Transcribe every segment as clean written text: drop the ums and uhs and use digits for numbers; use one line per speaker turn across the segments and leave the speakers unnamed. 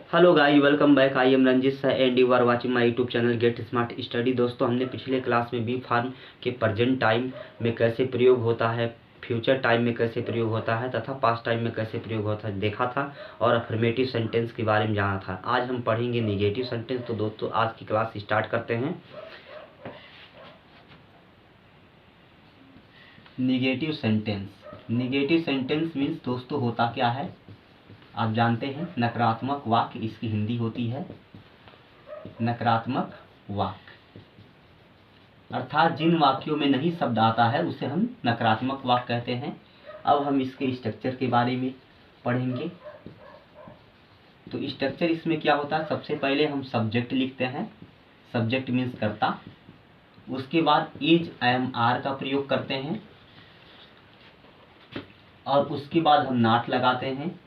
Hello guys, welcome back. I am Ranjit sir and you are watching my YouTube channel get smart study. दोस्तों, हमने पिछले class में be form के present time में कैसे प्रयोग होता है, फ्यूचर टाइम में कैसे प्रयोग होता है तथा पास्ट टाइम में कैसे प्रयोग होता है देखा था और अफर्मेटिव सेंटेंस के बारे में जाना था। आज हम पढ़ेंगे निगेटिव सेंटेंस। तो दोस्तों, आज की क्लास स्टार्ट करते हैं। निगेटिव सेंटेंस मीन्स दोस्तों होता क्या है, आप जानते हैं। नकारात्मक वाक्य इसकी हिंदी होती है नकारात्मक वाक्य, अर्थात जिन वाक्यों में नहीं शब्द आता है उसे हम नकारात्मक वाक्य कहते हैं। अब हम इसके स्ट्रक्चर के बारे में पढ़ेंगे। तो स्ट्रक्चर इसमें क्या होता है, सबसे पहले हम सब्जेक्ट लिखते हैं, सब्जेक्ट मीन्स कर्ता। उसके बाद इज, एम, आर का प्रयोग करते हैं और उसके बाद हम नॉट लगाते हैं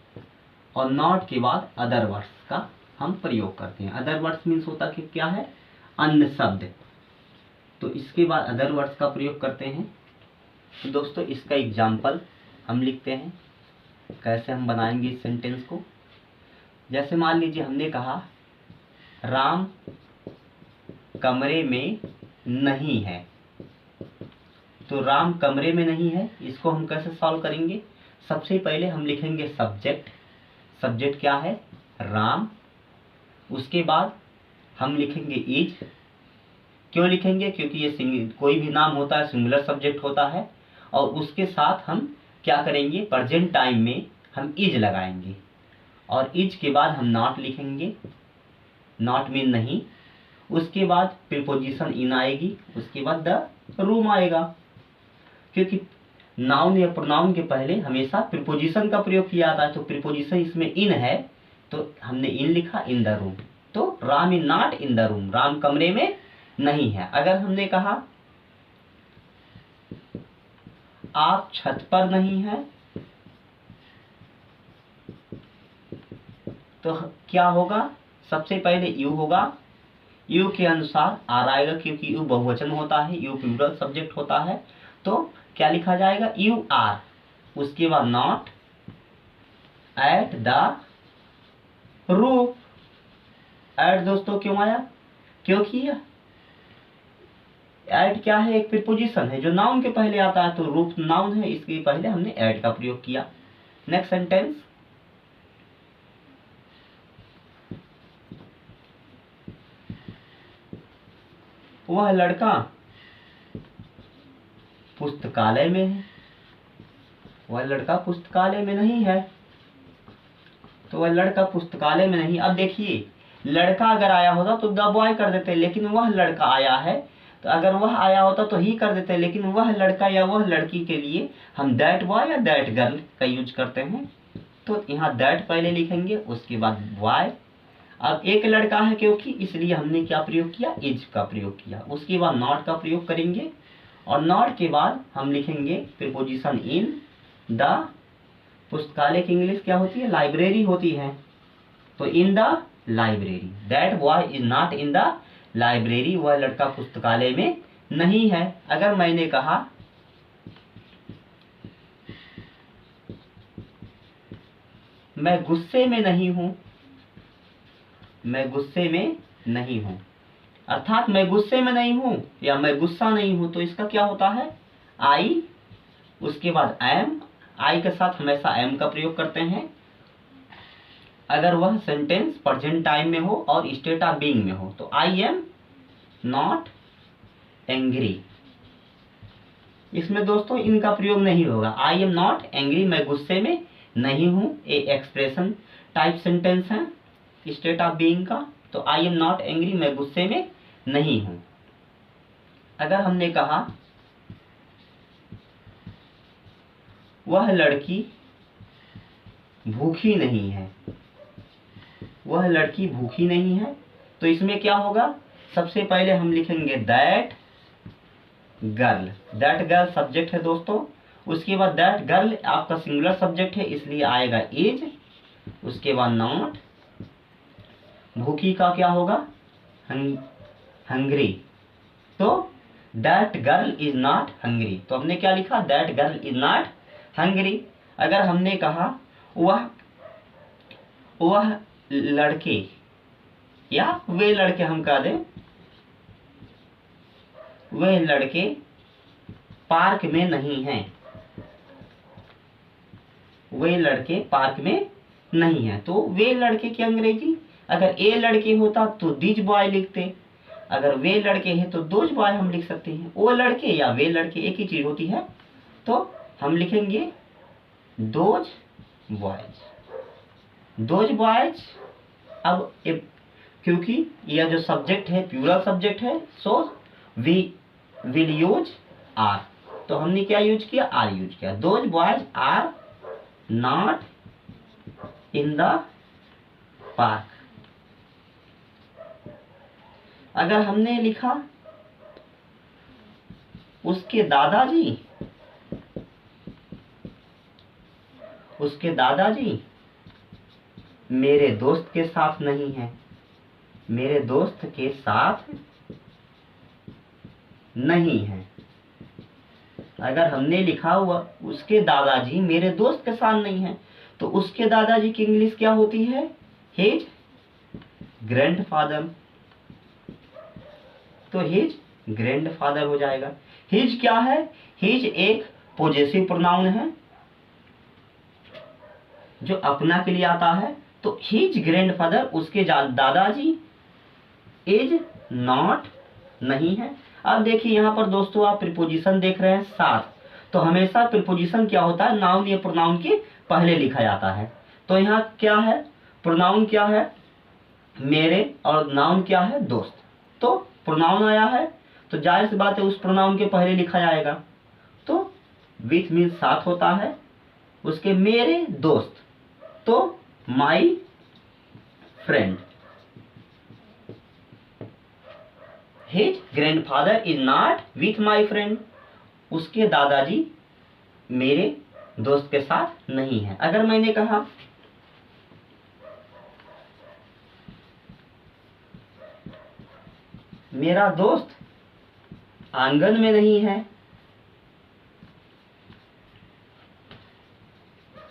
और नॉट के बाद अदर वर्ड्स का हम प्रयोग करते हैं। अदर वर्ड्स मीन्स होता कि क्या है, अन्य शब्द। तो इसके बाद अदर वर्ड्स का प्रयोग करते हैं। तो दोस्तों, इसका एग्जाम्पल हम लिखते हैं, कैसे हम बनाएंगे इस सेंटेंस को। जैसे मान लीजिए हमने कहा राम कमरे में नहीं है। तो राम कमरे में नहीं है, इसको हम कैसे सॉल्व करेंगे। सबसे पहले हम लिखेंगे सब्जेक्ट। सब्जेक्ट क्या है, राम। उसके बाद हम लिखेंगे इज। क्यों लिखेंगे, क्योंकि ये कोई भी नाम होता है सिंगुलर सब्जेक्ट होता है। और उसके साथ हम क्या करेंगे, प्रेजेंट टाइम में हम इज लगाएंगे और इज के बाद हम नॉट लिखेंगे। नॉट मीन नहीं। उसके बाद प्रीपोजिशन इन आएगी, उसके बाद द रूम आएगा, क्योंकि नाउन या प्रोनाउन के पहले हमेशा प्रीपोजिशन का प्रयोग किया जाता है। तो प्रीपोजिशन इसमें इन है, तो हमने इन लिखा, इन द रूम। तो Ram is not in the room, Ram कमरे में नहीं है। अगर हमने कहा आप छत पर नहीं है, तो क्या होगा, सबसे पहले यू होगा। यू के अनुसार आर आएगा, क्योंकि यू बहुवचन होता है, यू प्लूरल सब्जेक्ट होता है। तो क्या लिखा जाएगा, यू आर। उसके बाद not at the roof. At दोस्तों क्यों आया, क्योंकि एट क्या है, एक प्रीपोजिशन है जो नाउन के पहले आता है। तो रूफ नाउन है, इसके पहले हमने एट का प्रयोग किया। नेक्स्ट सेंटेंस, वह लड़का पुस्तकालय में है। वह लड़का पुस्तकालय में नहीं है, तो वह लड़का पुस्तकालय में नहीं। अब देखिए, लड़का अगर आया होता तो द बॉय कर देते, लेकिन वह लड़का आया है। तो अगर वह आया होता तो ही कर देते, लेकिन वह लड़का या वह लड़की के लिए हम दैट बॉय या दैट गर्ल का यूज करते हैं। तो यहाँ दैट पहले लिखेंगे, उसके बाद बॉय। अब एक लड़का है क्योंकि, इसलिए हमने क्या प्रयोग किया, इज का प्रयोग किया। उसके बाद नॉट का प्रयोग करेंगे और नॉट के बाद हम लिखेंगे प्रीपोजिशन इन द। पुस्तकालय की इंग्लिश क्या होती है, लाइब्रेरी होती है। तो in the library, that boy is not in the library, वह लड़का पुस्तकालय में नहीं है। अगर मैंने कहा मैं गुस्से में नहीं हूं, मैं गुस्से में नहीं हूं, अर्थात मैं गुस्से में नहीं हूं या मैं गुस्सा नहीं हूं, तो इसका क्या होता है, आई। उसके बाद एम, आई के साथ हमेशा एम का प्रयोग करते हैं अगर वह सेंटेंस प्रेजेंट टाइम में हो और स्टेट ऑफ बीइंग में हो। तो आई एम नॉट एंग्री, इसमें दोस्तों इनका प्रयोग नहीं होगा। आई एम नॉट एंग्री, मैं गुस्से में नहीं हूं, ए एक्सप्रेशन टाइप सेंटेंस है स्टेट ऑफ बीइंग का। तो आई एम नॉट एंग्री, मैं गुस्से में नहीं हूं। अगर हमने कहा वह लड़की भूखी नहीं है, वह लड़की भूखी नहीं है, तो इसमें क्या होगा, सबसे पहले हम लिखेंगे that girl. That girl subject है दोस्तों। उसके बाद दैट गर्ल आपका सिंगुलर सब्जेक्ट है, इसलिए आएगा इज। उसके बाद नॉट, भूखी का क्या होगा, हंग्री। तो that girl is not hungry, तो हमने क्या लिखा, that girl is not hungry. अगर हमने कहा वह लड़के या वे लड़के हम कह दें, वे लड़के पार्क में नहीं हैं, वे लड़के पार्क में नहीं हैं। तो वे लड़के की अंग्रेजी, अगर ए लड़के होता तो दिस बॉय लिखते, अगर वे लड़के हैं तो दोज बॉय हम लिख सकते हैं। वो लड़के या वे लड़के एक ही चीज होती है, तो हम लिखेंगे दोज बॉयज, दोज बॉयज। अब क्योंकि यह जो सब्जेक्ट है प्लूरल सब्जेक्ट है, so we will use are, तो हमने क्या यूज किया, आर यूज किया। Those boys are not in the park. अगर हमने लिखा उसके दादाजी, उसके दादाजी मेरे दोस्त के साथ नहीं है, मेरे दोस्त के साथ नहीं है। अगर हमने लिखा हुआ उसके दादाजी मेरे दोस्त के साथ नहीं है, तो उसके दादाजी की इंग्लिश क्या होती है, हिज ग्रैंडफादर, तो हिज ग्रैंडफादर हो जाएगा। हिज क्या है, हिज एक पोजेसिव प्रोनाउन है जो अपना के लिए आता है, तो हिज ग्रैंडफादर उसके दादाजी इज नॉट नहीं है। अब देखिए यहाँ पर दोस्तों आप प्रीपोजिशन देख रहे हैं साथ, तो हमेशा प्रीपोजिशन क्या होता है, नाउन या प्रोनाउन के पहले लिखा जाता है। तो यहाँ क्या है, प्रोनाउन क्या है मेरे और नाउन क्या है दोस्त, तो प्रोनाउन आया है तो जाहिर सी बात है उस प्रोनाउन के पहले लिखा जाएगा। तो विथ मीन्स साथ होता है, उसके मेरे दोस्त, तो my friend. His grandfather is not with my friend, उसके दादाजी मेरे दोस्त के साथ नहीं है। अगर मैंने कहा मेरा दोस्त आंगन में नहीं है,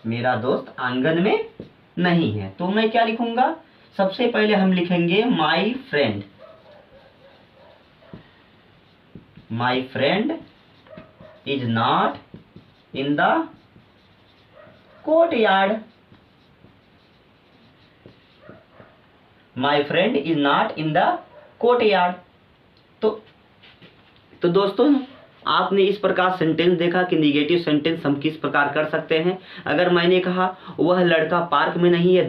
मेरा दोस्त आंगन में नहीं है, तो मैं क्या लिखूंगा, सबसे पहले हम लिखेंगे my friend, my friend is not in the courtyard, my friend is not in the courtyard. तो दोस्तों आपने इस प्रकार सेंटेंस देखा कि निगेटिव सेंटेंस हम किस प्रकार कर सकते हैं। अगर मैंने कहा वह लड़का पार्क में नहीं है,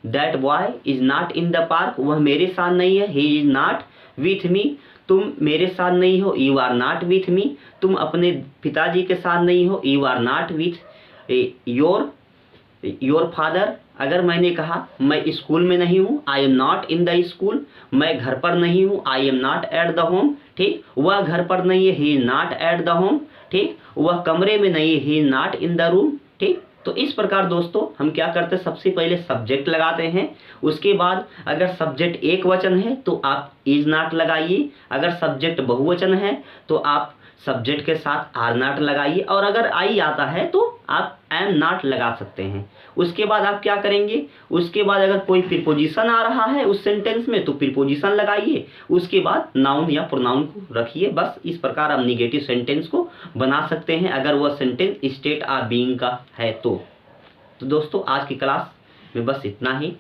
that boy is not in the park, वह मेरे साथ नहीं है, he is not with me, तुम मेरे साथ नहीं हो, you are not with me, तुम अपने पिताजी के साथ नहीं हो, you are not with your father. अगर मैंने कहा मैं स्कूल में नहीं हूँ, I am not in the school, मैं घर पर नहीं हूँ, I am not at the home, ठीक, वह घर पर नहीं है, he is not at the home, ठीक, वह कमरे में नहीं है, he is not in the room, ठीक। तो इस प्रकार दोस्तों हम क्या करते हैं, सबसे पहले सब्जेक्ट लगाते हैं, उसके बाद अगर सब्जेक्ट एक वचन है तो आप इज नॉट लगाइए, अगर सब्जेक्ट बहुवचन है तो आप सब्जेक्ट के साथ आर नॉट लगाइए, और अगर आई आता है तो आप एम नॉट लगा सकते हैं। उसके बाद आप क्या करेंगे, उसके बाद अगर कोई प्रीपोजिशन आ रहा है उस सेंटेंस में तो प्रीपोजिशन लगाइए, उसके बाद नाउन या प्रोनाउन को रखिए। बस इस प्रकार आप निगेटिव सेंटेंस को बना सकते हैं अगर वह सेंटेंस स्टेट ऑफ बीइंग का है तो दोस्तों आज की क्लास में बस इतना ही।